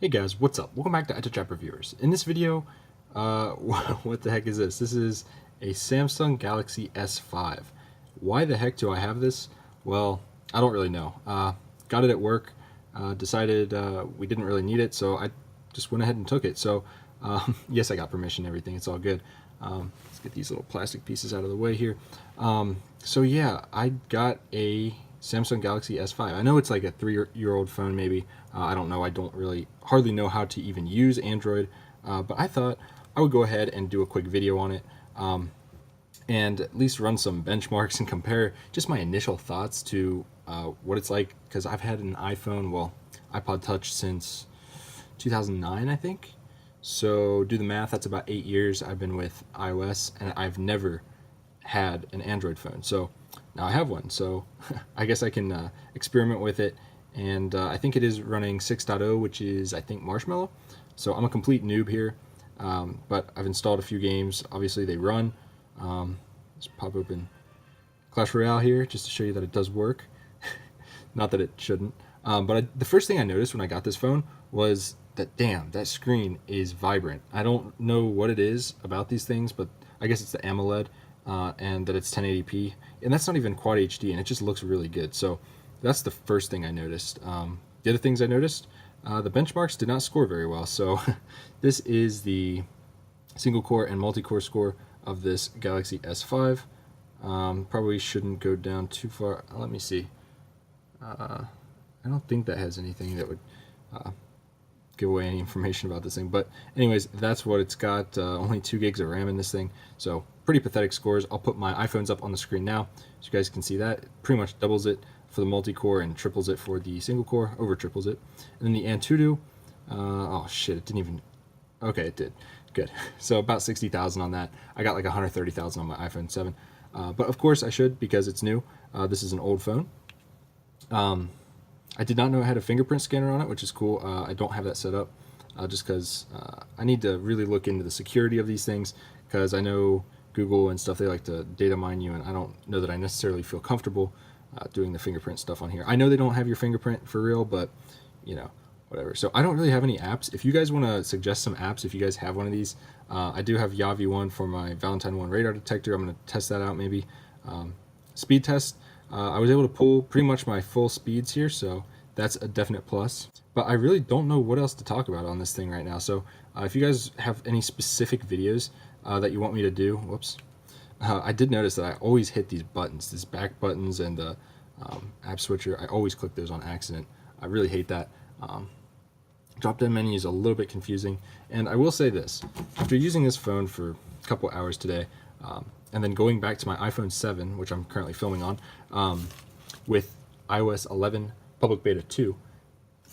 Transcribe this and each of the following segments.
Hey guys, what's up? Welcome back to iTouch Reviewers. In this video, what the heck is this? This is a Samsung Galaxy S5. Why the heck do I have this? Well, I don't really know. Got it at work, decided we didn't really need it, so I just went ahead and took it. So, yes, I got permission and everything. It's all good. Let's get these little plastic pieces out of the way here. So yeah, I got a Samsung Galaxy S5. I know it's like a 3-year-old phone maybe. I don't know. I don't really hardly know how to even use Android, but I thought I would go ahead and do a quick video on it and at least run some benchmarks and compare just my initial thoughts to what it's like, because I've had an iPhone, well, iPod Touch since 2009, I think. So do the math, that's about 8 years I've been with iOS, and I've never had an Android phone. So now I have one, so I guess I can experiment with it. And I think it is running 6.0, which is, I think, Marshmallow. So I'm a complete noob here, but I've installed a few games. Obviously they run. Let's pop open Clash Royale here just to show you that it does work. Not that it shouldn't. But the first thing I noticed when I got this phone was that, damn, that screen is vibrant. I don't know what it is about these things, but I guess it's the AMOLED, and that it's 1080p. And that's not even Quad HD, and it just looks really good. So that's the first thing I noticed. The other things I noticed, the benchmarks did not score very well. So this is the single core and multi-core score of this Galaxy S5. Probably shouldn't go down too far. Let me see. I don't think that has anything that would give away any information about this thing. But anyways, that's what it's got. Only 2 gigs of RAM in this thing. So pretty pathetic scores. I'll put my iPhones up on the screen now so you guys can see that. It pretty much doubles it for the multi-core and triples it for the single core, over triples it. And then the Antutu, oh shit, it didn't even, okay, it did, good. So about 60,000 on that. I got like 130,000 on my iPhone 7. But of course I should, because it's new. This is an old phone. I did not know it had a fingerprint scanner on it, which is cool. I don't have that set up, just because I need to really look into the security of these things, because I know Google and stuff, they like to data mine you, and I don't know that I necessarily feel comfortable doing the fingerprint stuff on here. I know they don't have your fingerprint for real, but you know, whatever. So I don't really have any apps. If you guys want to suggest some apps, if you guys have one of these, I do have Yavi 1 for my Valentine 1 radar detector. I'm going to test that out maybe. Speed test, I was able to pull pretty much my full speeds here, so that's a definite plus. But I really don't know what else to talk about on this thing right now. So if you guys have any specific videos that you want me to do, whoops. I did notice that I always hit these buttons, these back buttons and the app switcher. I always click those on accident. I really hate that. Drop-down menu is a little bit confusing. And I will say this, after using this phone for a couple hours today, and then going back to my iPhone 7, which I'm currently filming on, with iOS 11 Public Beta 2,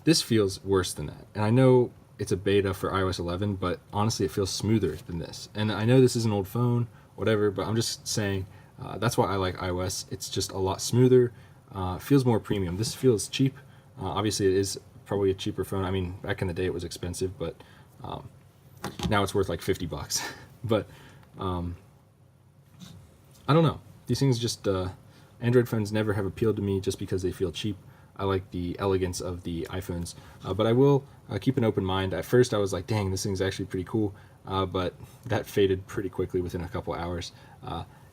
this feels worse than that. And I know it's a beta for iOS 11, but honestly it feels smoother than this. And I know this is an old phone, whatever, but I'm just saying that's why I like iOS. It's just a lot smoother, feels more premium. This feels cheap. Obviously it is probably a cheaper phone. I mean, back in the day it was expensive, but now it's worth like 50 bucks. But I don't know, these things just Android phones never have appealed to me just because they feel cheap. I like the elegance of the iPhones, but I will keep an open mind. At first I was like, dang, this thing's actually pretty cool, but that faded pretty quickly within a couple hours,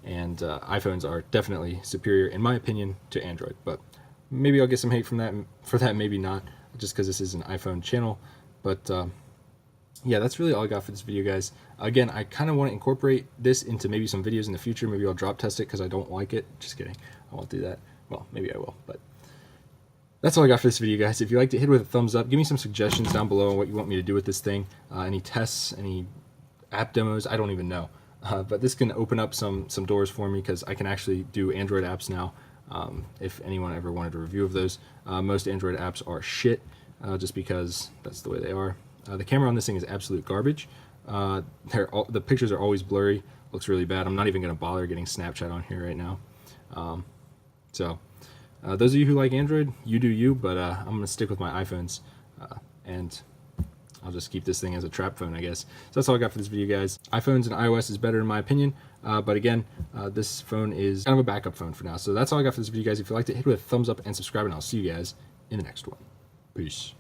and iPhones are definitely superior, in my opinion, to Android. But maybe I'll get some hate from that, maybe not, just because this is an iPhone channel. But yeah, that's really all I got for this video, guys. Again, I kind of want to incorporate this into maybe some videos in the future. Maybe I'll drop test it because I don't like it. Just kidding, I won't do that. Well, maybe I will, but that's all I got for this video, guys. If you liked it, hit it with a thumbs up. Give me some suggestions down below on what you want me to do with this thing. Any tests, any app demos, I don't even know. But this can open up some doors for me, because I can actually do Android apps now. If anyone ever wanted a review of those. Most Android apps are shit, just because that's the way they are. The camera on this thing is absolute garbage. The pictures are always blurry. Looks really bad. I'm not even going to bother getting Snapchat on here right now. Those of you who like Android, you do you, but I'm going to stick with my iPhones, and I'll just keep this thing as a trap phone, I guess. So that's all I got for this video, guys. iPhones and iOS is better in my opinion, but again, this phone is kind of a backup phone for now. So that's all I got for this video, guys. If you liked it, hit it with a thumbs up and subscribe, and I'll see you guys in the next one. Peace.